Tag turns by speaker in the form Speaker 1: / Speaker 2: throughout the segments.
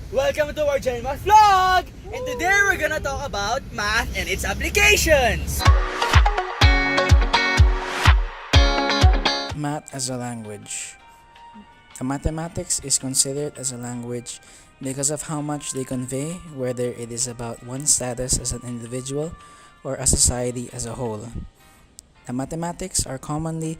Speaker 1: Welcome to our GEMATMW vlog! And today we're gonna talk about math and its applications!
Speaker 2: Math as a language. The mathematics is considered as a language because of how much they convey, whether it is about one's status as an individual or a society as a whole. The mathematics are commonly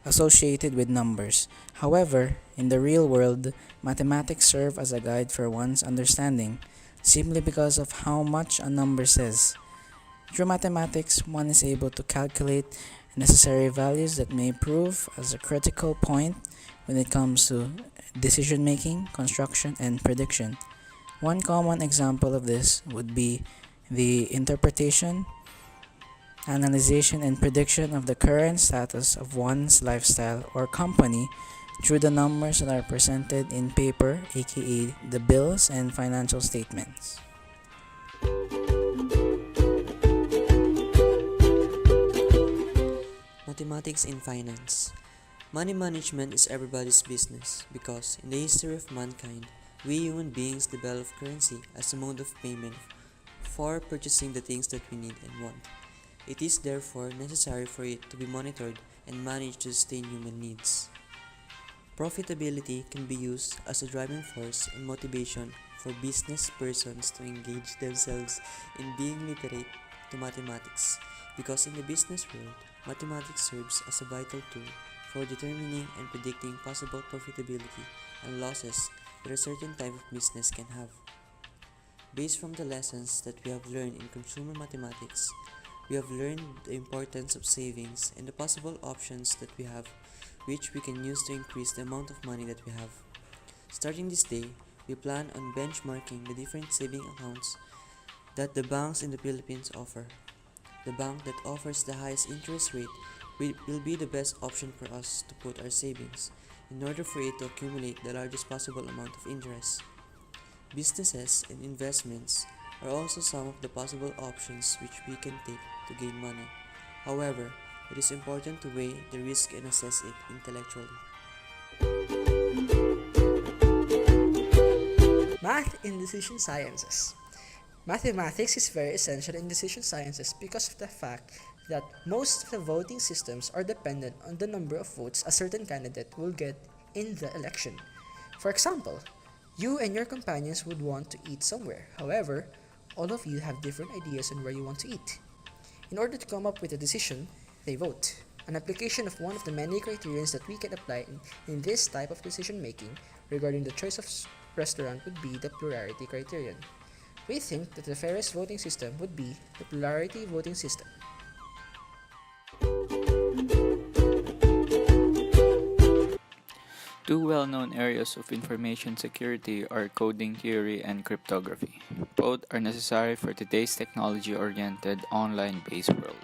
Speaker 2: associated with numbers. However, in the real world, mathematics serve as a guide for one's understanding, simply because of how much a number says. Through mathematics, one is able to calculate necessary values that may prove as a critical point when it comes to decision making, construction, and prediction. One common example of this would be the interpretation, analyzation, and prediction of the current status of one's lifestyle or company through the numbers that are presented in paper, aka the bills and financial statements.
Speaker 3: Mathematics in finance. Money management is everybody's business because in the history of mankind, we human beings developed currency as a mode of payment for purchasing the things that we need and want. It is therefore necessary for it to be monitored and managed to sustain human needs. Profitability can be used as a driving force and motivation for business persons to engage themselves in being literate to mathematics, because in the business world, mathematics serves as a vital tool for determining and predicting possible profitability and losses that a certain type of business can have. Based from the lessons that we have learned in consumer mathematics, we have learned the importance of savings and the possible options that we have, which we can use to increase the amount of money that we have. Starting this day, we plan on benchmarking the different saving accounts that the banks in the Philippines offer. The bank that offers the highest interest rate will be the best option for us to put our savings in order for it to accumulate the largest possible amount of interest. Businesses and investments are also some of the possible options which we can take to gain money. However, it is important to weigh the risk and assess it intellectually.
Speaker 4: Math in decision sciences. Mathematics is very essential in decision sciences because of the fact that most of the voting systems are dependent on the number of votes a certain candidate will get in the election. For example, you and your companions would want to eat somewhere. However, all of you have different ideas on where you want to eat. In order to come up with a decision, they vote. An application of one of the many criterions that we can apply in this type of decision making regarding the choice of restaurant would be the plurality criterion. We think that the fairest voting system would be the plurality voting system.
Speaker 5: Two well-known areas of information security are coding theory and cryptography. Both are necessary for today's technology-oriented, online-based world.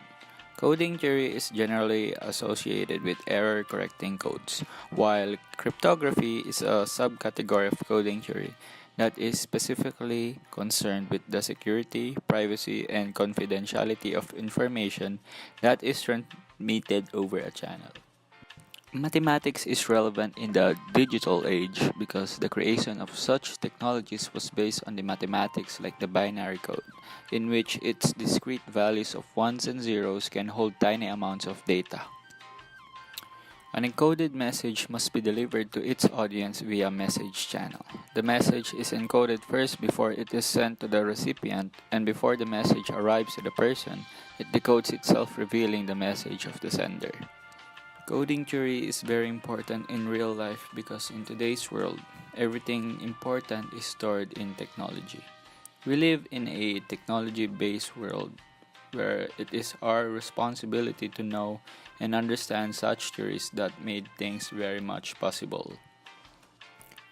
Speaker 5: Coding theory is generally associated with error-correcting codes, while cryptography is a subcategory of coding theory that is specifically concerned with the security, privacy, and confidentiality of information that is transmitted over a channel. Mathematics is relevant in the digital age because the creation of such technologies was based on the mathematics like the binary code, in which its discrete values of ones and zeros can hold tiny amounts of data. An encoded message must be delivered to its audience via message channel. The message is encoded first before it is sent to the recipient, and before the message arrives to the person, it decodes itself, revealing the message of the sender. Coding theory is very important in real life because in today's world, everything important is stored in technology. We live in a technology-based world where it is our responsibility to know and understand such theories that made things very much possible.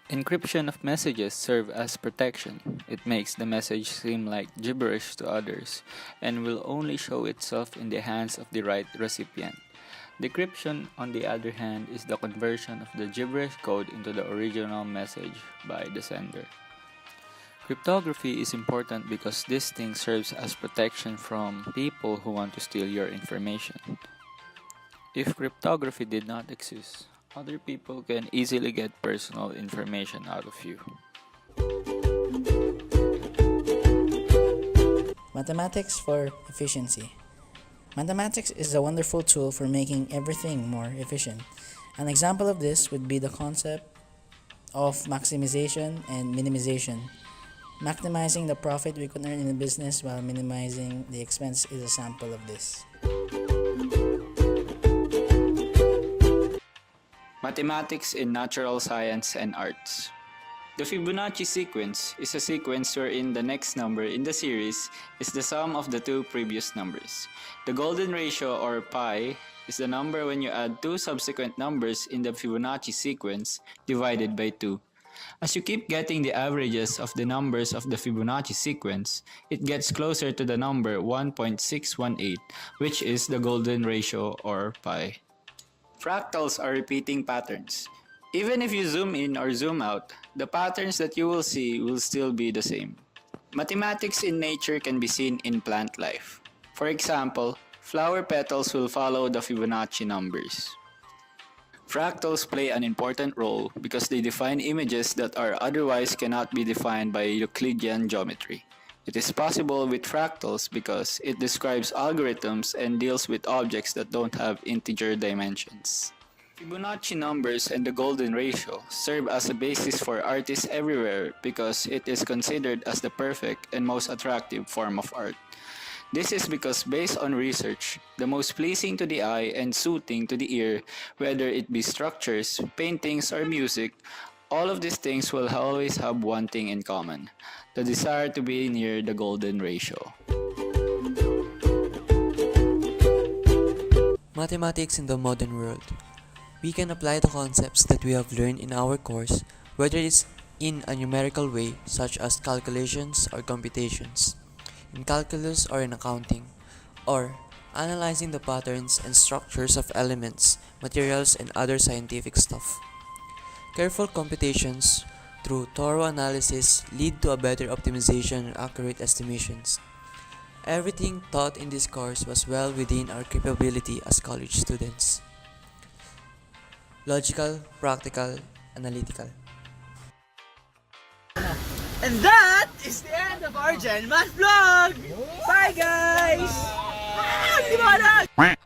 Speaker 5: Encryption of messages serve as protection. It makes the message seem like gibberish to others and will only show itself in the hands of the right recipient. Decryption, on the other hand, is the conversion of the gibberish code into the original message by the sender. Cryptography is important because this thing serves as protection from people who want to steal your information. If cryptography did not exist, other people can easily get personal information out of you.
Speaker 2: Mathematics for efficiency. Mathematics is a wonderful tool for making everything more efficient. An example of this would be the concept of maximization and minimization. Maximizing the profit we could earn in a business while minimizing the expense is a sample of this.
Speaker 5: Mathematics in natural science and arts. The Fibonacci sequence is a sequence wherein the next number in the series is the sum of the two previous numbers. The golden ratio, or pi, is the number when you add two subsequent numbers in the Fibonacci sequence divided by 2. As you keep getting the averages of the numbers of the Fibonacci sequence, it gets closer to the number 1.618, which is the golden ratio, or pi. Fractals are repeating patterns. Even if you zoom in or zoom out, the patterns that you will see will still be the same. Mathematics in nature can be seen in plant life. For example, flower petals will follow the Fibonacci numbers. Fractals play an important role because they define images that are otherwise cannot be defined by Euclidean geometry. It is possible with fractals because it describes algorithms and deals with objects that don't have integer dimensions. Fibonacci numbers and the golden ratio serve as a basis for artists everywhere because it is considered as the perfect and most attractive form of art. This is because based on research, the most pleasing to the eye and soothing to the ear, whether it be structures, paintings, or music, all of these things will always have one thing in common: the desire to be near the golden ratio.
Speaker 3: Mathematics in the modern world. We can apply the concepts that we have learned in our course, whether it is in a numerical way such as calculations or computations, in calculus or in accounting, or analyzing the patterns and structures of elements, materials, and other scientific stuff. Careful computations through thorough analysis lead to a better optimization and accurate estimations. Everything taught in this course was well within our capability as college students. Logical, practical, analytical.
Speaker 1: And that is the end of our Gen Math vlog! Bye guys! Ah, liwanag!